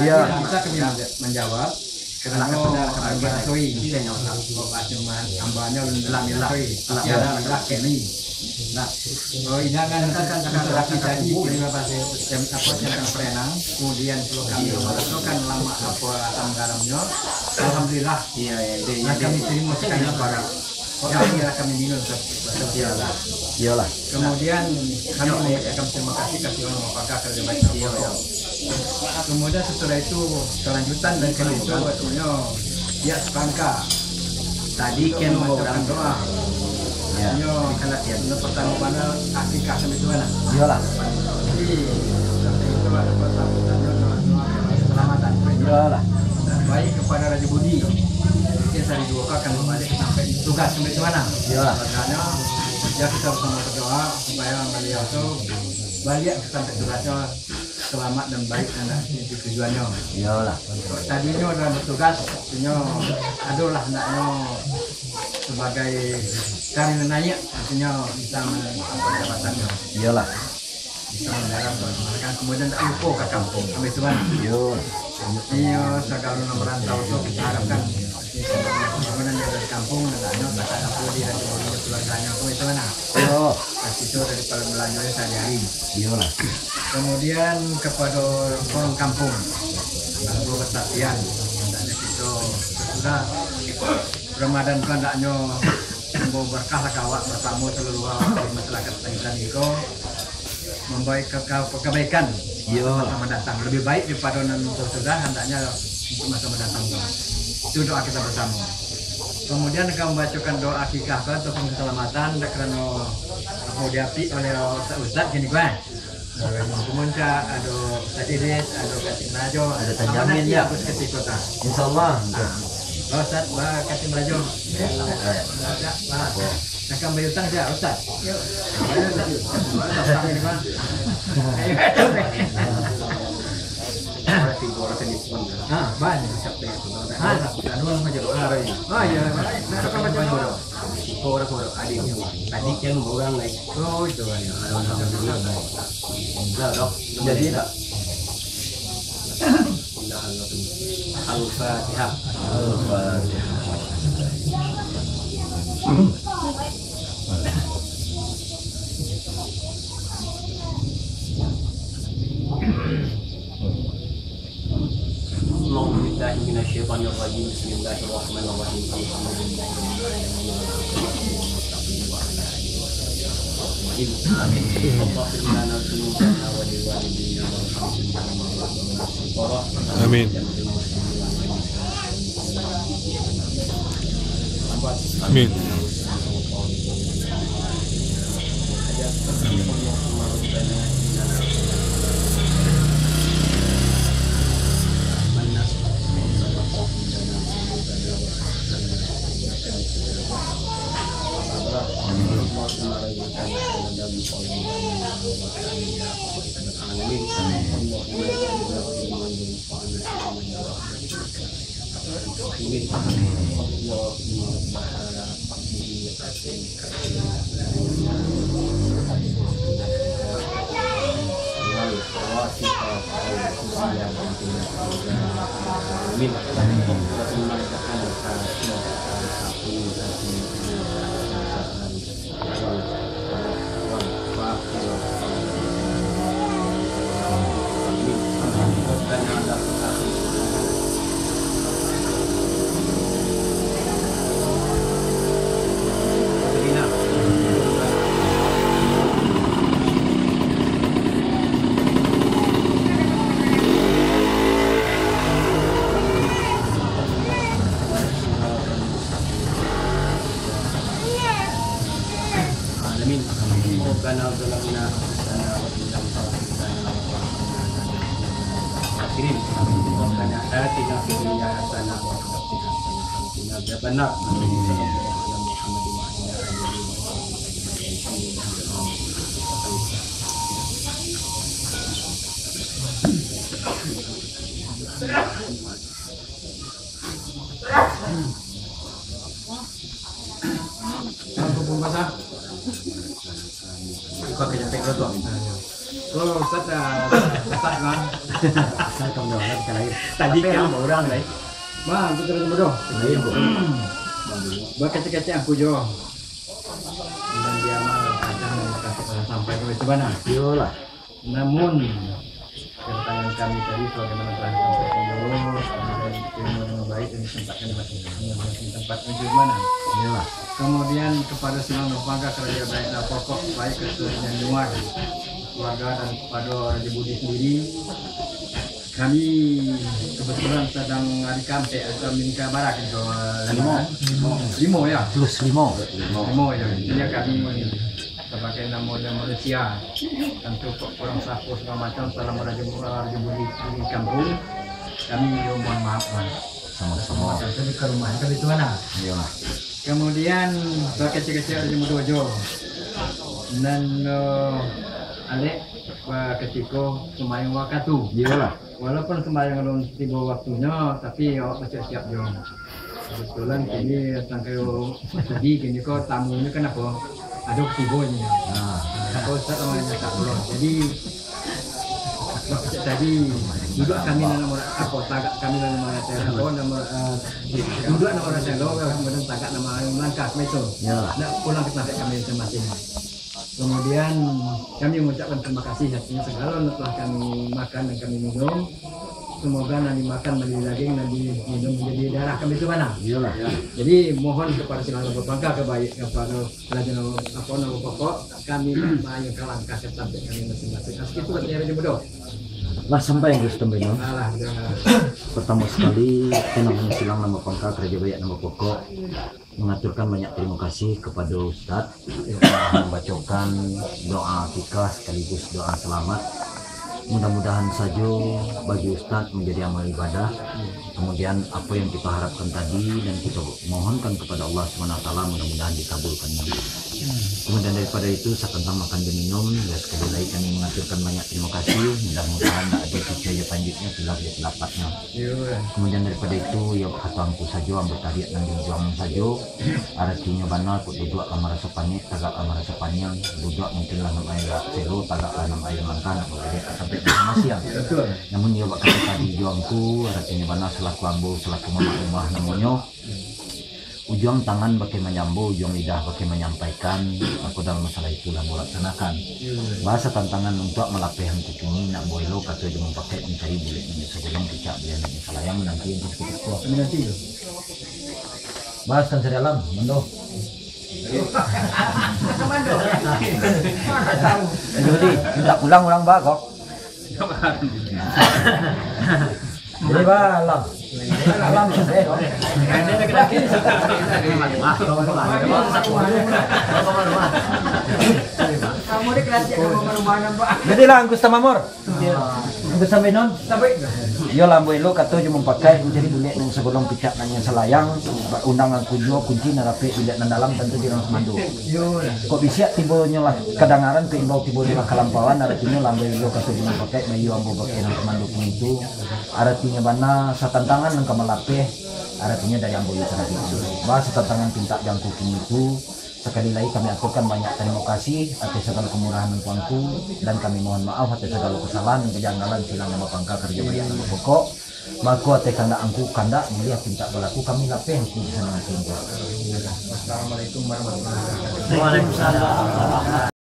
Iya. Bisa kami menjawab karena agak soi cuman ambanya lami-lami tapi ada laki ni. Nah, ini kan laki tadi terima kasih yang perenang kemudian kami masukkan lama apa asam garamnya. Alhamdulillah. Iya. Kami terima sekali para kami minum setiap. Iyalah. Kemudian kami mengucapkan terima kasih orang apakah kerja baik. Kemudian setelah itu kelanjutan dan itu waktunya ya sepangka. Tadi kan mau doa. Ya. Yo pertama mana akikah sampai itu mana? Iyalah. Jadi itu ada pertamanya doa keselamatan. Iyalah. Baik kepada Raja Budi. Mungkin saya didoakan kembali sampai tugas sampai itu mana? Iyalah. Karena ya kita bersama berdoa supaya beliau itu balik sampai tugasnya selamat dan baik dan tujuannya. Iyalah. Tadinya udah bertugas, artinya adalah hendaknya sebagai karir naik, artinya bisa mendapat jabatannya. Iyalah. Bisa mendapat kemudian tak lupa ke kampung sampai itu kan. Iya, segala merantau itu kita harapkan kemudian dari kampung hendaknya tak ada pulih dan keluarganya itu mana. Kasih itu daripada belanjanya sehari-hari. Iyalah. Kemudian kepada orang kampung, lalu kesatian, hendaknya kita sudah Ramadan kan hendaknya membawa berkah kawat bersama seluruh masyarakat Thailand itu membaik kebaikan masa mendatang lebih baik daripada sudah hendaknya untuk masa mendatang itu doa kita bersama. Kemudian akan membacakan doa akikah atau keselamatan karena mau diapi oleh Ustaz gini kan. Kemudian ada Ustaz Idris, ada Katim Rajo, ada terjamin ya. Terus Katim Kota. Insyaallah. Ustaz, Katim Rajo. Akan bayutang saja Ustaz. Yuk. Banyak siapa itu? Aduh, macam apa ini? Oh iya, macam apa? Koro adiknya, adik yang orang lain. Oh itu kan. Jadi tak. Al-Fatihah. Bismillahirrahmanirrahim. Bismillahirrahmanirrahim. Amin. Amin. Kalau Ustaz Ustaz kan. Saya kamu doang kan lain. Tadi kan orang lain. Bang, kita terus bodoh. Lain bu. Buat kecil-kecil aku jo. Dan dia mah kadang kasih sampai ke itu mana. Iyalah. Namun kedatangan kami tadi bagaimana telah disampaikan dulu, kemudian ilmu yang baik yang disempatkan di tempat menuju mana. Iyalah. Kemudian kepada senang bangga kerja baik dan pokok baik keseluruhan luar keluarga dan kepada Raja Budi sendiri. Kami kebetulan sedang hari kampe atau minta barak itu limo ya. Plus limo. Limo ya. Jadi kami sebagai nama manusia tentu kurang sapu segala macam selama Raja Budi di kampung kami mohon maaf Sama-sama. tapi ke rumah kami itu mana. Iyalah. Kemudian kecil-kecil Raja Mudojo dan Alek ketiko semayang wakatu. Iyalah. Walaupun sembahyang belum tiba waktunya, tapi awak masih siap jom. Kebetulan kini sampai tadi kini kau tamunya kan apa? Ada ketibonya. Nah, Kau Ustaz namanya tak belum. Jadi tadi duduk kami nomor apa? Tagak kami nomor telepon nomor duduk nomor telepon kemudian tagak nama langkah itu. iyalah. Nak pulang ke tempat kami masing-masing. Kemudian kami mengucapkan terima kasih artinya segala telah kami makan dan kami minum. Semoga nanti makan menjadi daging, nanti minum menjadi darah kami itu mana. Iyalah. Jadi mohon kepada silang berbangga kebaik kepada kerajaan apa nama pokok kami yang kalangkah ke sampai kami masing-masing. Segitu katanya Raja Bodoh. Lah sampai yang Gusti Mbino. Alah, jangan. Pertama sekali kita namanya silang nama pangkat Raja Bayak nama pokok mengaturkan banyak terima kasih kepada Ustadz yang telah membacakan doa akikah sekaligus doa selamat. Mudah-mudahan saja bagi Ustadz menjadi amal ibadah. Kemudian apa yang kita harapkan tadi dan kita mohonkan kepada Allah SWT mudah-mudahan dikabulkannya. Kemudian daripada itu saya tentang makan dan minum ya sekali lagi kami mengaturkan banyak terima kasih. Mudah-mudahan tak ada kejaya panjitnya telah dapatnya. Kemudian daripada itu ya hatangku saja ambil tariak dan juang saja. Artinya benar kok duduk kamar sepanjang tagak kamar sepanjang duduk mungkin lah nama air selo tagak lah nama air mantan sampai masih ya. Namun ya bakal tadi juangku artinya benar selaku ambo selaku mama rumah namanya. Ujung tangan pakai menyambu, ujung lidah pakai menyampaikan. Aku dalam masalah itu lah melaksanakan. Bahasa tantangan untuk melapihkan kucing nak boilo kata dia pakai mencari bulik ini sebelum kicap dia nak salah yang nanti yang kita kuat nanti. Bahas kan dalam, mendo. Jadi minta pulang ulang bagok. Jadi balam. Alam sudah. Kamu di kelas rumah-rumahan Pak. Jadi lah Anggus Tamamor. Anggus Sambenon. Sampai. Yo lambo elo kato cuma pakai jadi bulik nang sebelum picak nang selayang undangan kunjo kunci narape bilik nang dalam tentu di orang mandu. Kok bisa tiba nyolah kedengaran ke imbau tiba di kalampauan artinya lambo elo kato cuma pakai mayu ambo pakai nang mandu itu artinya bana satantangan nang kamalape artinya dari ambo itu tadi itu. Bahas tantangan pinta jangkuk itu sekali lagi kami aturkan banyak terima kasih atas segala kemurahan dan tuanku dan kami mohon maaf atas segala kesalahan dan kejanggalan silang nama pangka kerja bayak nama pokok maku atas kanda angku kanda melihat pinta berlaku kami lapeh di sana. Assalamualaikum warahmatullahi wabarakatuh. Waalaikumsalam.